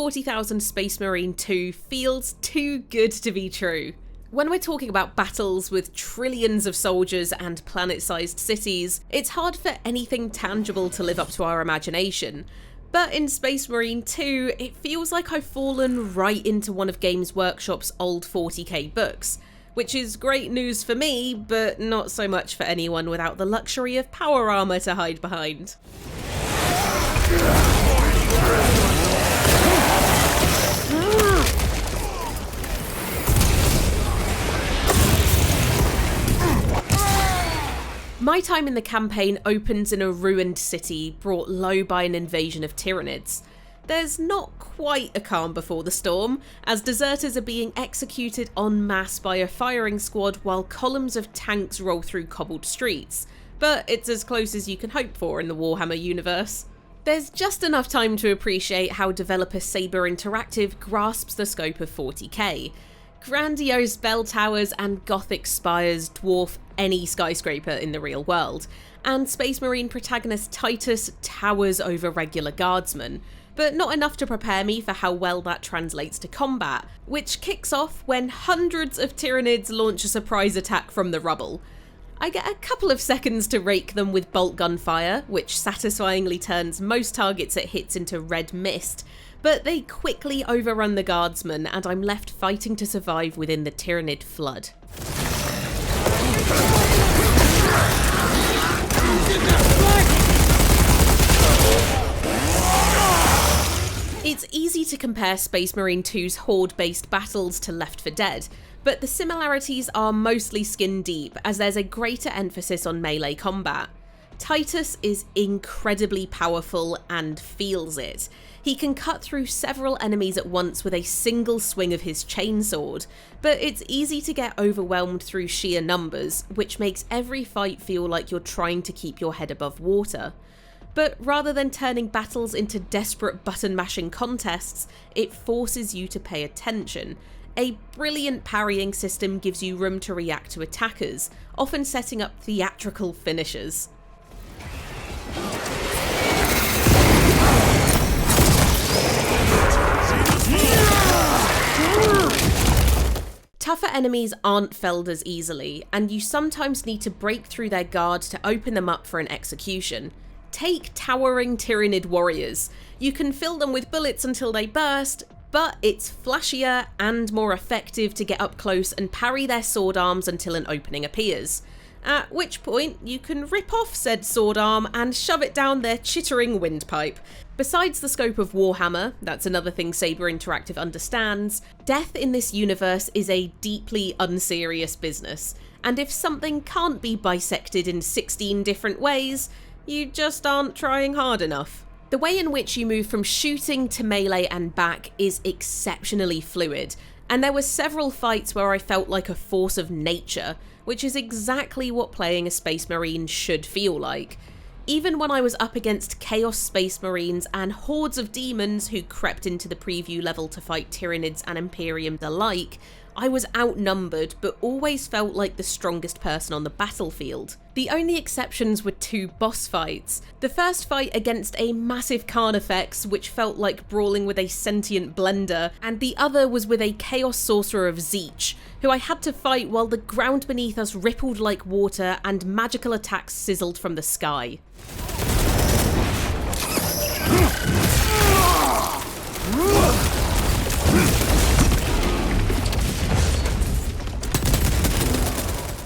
40,000 Space Marine 2 feels too good to be true. When we're talking about battles with trillions of soldiers and planet-sized cities, it's hard for anything tangible to live up to our imagination. But in Space Marine 2, it feels like I've fallen right into one of Games Workshop's old 40k books, which is great news for me, but not so much for anyone without the luxury of power armor to hide behind. My time in the campaign opens in a ruined city brought low by an invasion of Tyranids. There's not quite a calm before the storm, as deserters are being executed en masse by a firing squad while columns of tanks roll through cobbled streets, but it's as close as you can hope for in the Warhammer universe. There's just enough time to appreciate how developer Saber Interactive grasps the scope of 40k. Grandiose bell towers and gothic spires dwarf any skyscraper in the real world, and Space Marine protagonist Titus towers over regular guardsmen, but not enough to prepare me for how well that translates to combat, which kicks off when hundreds of Tyranids launch a surprise attack from the rubble. I get a couple of seconds to rake them with bolt gun fire, which satisfyingly turns most targets it hits into red mist, but they quickly overrun the guardsmen and I'm left fighting to survive within the Tyranid flood. It's easy to compare Space Marine 2's horde-based battles to Left 4 Dead, but the similarities are mostly skin deep as there's a greater emphasis on melee combat. Titus is incredibly powerful and feels it. He can cut through several enemies at once with a single swing of his chainsword, but it's easy to get overwhelmed through sheer numbers, which makes every fight feel like you're trying to keep your head above water. But rather than turning battles into desperate button-mashing contests, it forces you to pay attention. A brilliant parrying system gives you room to react to attackers, often setting up theatrical finishes. Tougher enemies aren't felled as easily, and you sometimes need to break through their guard to open them up for an execution. Take towering Tyranid warriors. You can fill them with bullets until they burst, but it's flashier and more effective to get up close and parry their sword arms until an opening appears. At which point, you can rip off said sword arm and shove it down their chittering windpipe. Besides the scope of Warhammer, that's another thing Saber Interactive understands, death in this universe is a deeply unserious business, and if something can't be bisected in 16 different ways, you just aren't trying hard enough. The way in which you move from shooting to melee and back is exceptionally fluid, and there were several fights where I felt like a force of nature, which is exactly what playing a Space Marine should feel like. Even when I was up against Chaos Space Marines and hordes of demons who crept into the preview level to fight Tyranids and Imperiums alike, I was outnumbered but always felt like the strongest person on the battlefield. The only exceptions were two boss fights. The first fight against a massive Carnifex, which felt like brawling with a sentient blender, and the other was with a Chaos Sorcerer of Zeech, who I had to fight while the ground beneath us rippled like water and magical attacks sizzled from the sky.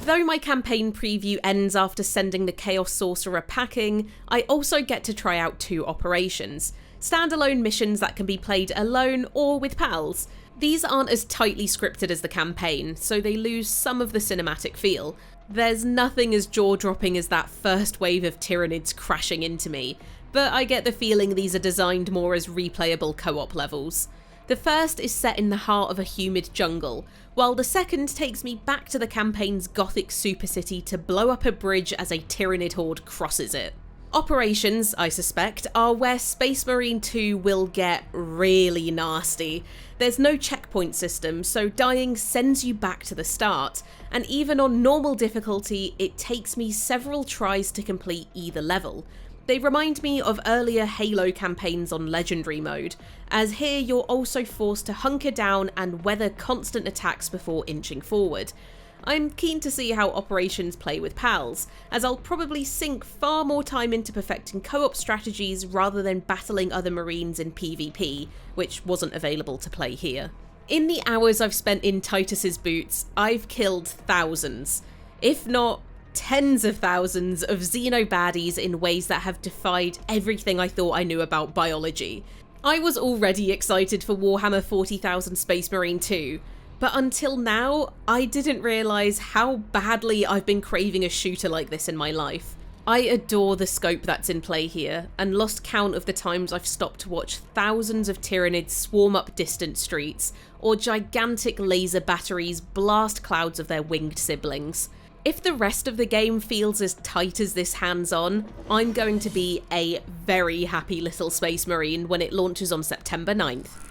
Though my campaign preview ends after sending the Chaos Sorcerer packing, I also get to try out two operations, standalone missions that can be played alone or with pals. These aren't as tightly scripted as the campaign, so they lose some of the cinematic feel. There's nothing as jaw-dropping as that first wave of Tyranids crashing into me, but I get the feeling these are designed more as replayable co-op levels. The first is set in the heart of a humid jungle, while the second takes me back to the campaign's gothic supercity to blow up a bridge as a Tyranid horde crosses it. Operations, I suspect, are where Space Marine 2 will get really nasty. There's no checkpoint system, so dying sends you back to the start, and even on normal difficulty, it takes me several tries to complete either level. They remind me of earlier Halo campaigns on Legendary mode, as here you're also forced to hunker down and weather constant attacks before inching forward. I'm keen to see how operations play with pals, as I'll probably sink far more time into perfecting co-op strategies rather than battling other Marines in PvP, which wasn't available to play here. In the hours I've spent in Titus's boots, I've killed thousands, if not tens of thousands of Xeno baddies in ways that have defied everything I thought I knew about biology. I was already excited for Warhammer 40,000 Space Marine 2, but until now, I didn't realise how badly I've been craving a shooter like this in my life. I adore the scope that's in play here, and lost count of the times I've stopped to watch thousands of Tyranids swarm up distant streets, or gigantic laser batteries blast clouds of their winged siblings. If the rest of the game feels as tight as this hands-on, I'm going to be a very happy little Space Marine when it launches on September 9th.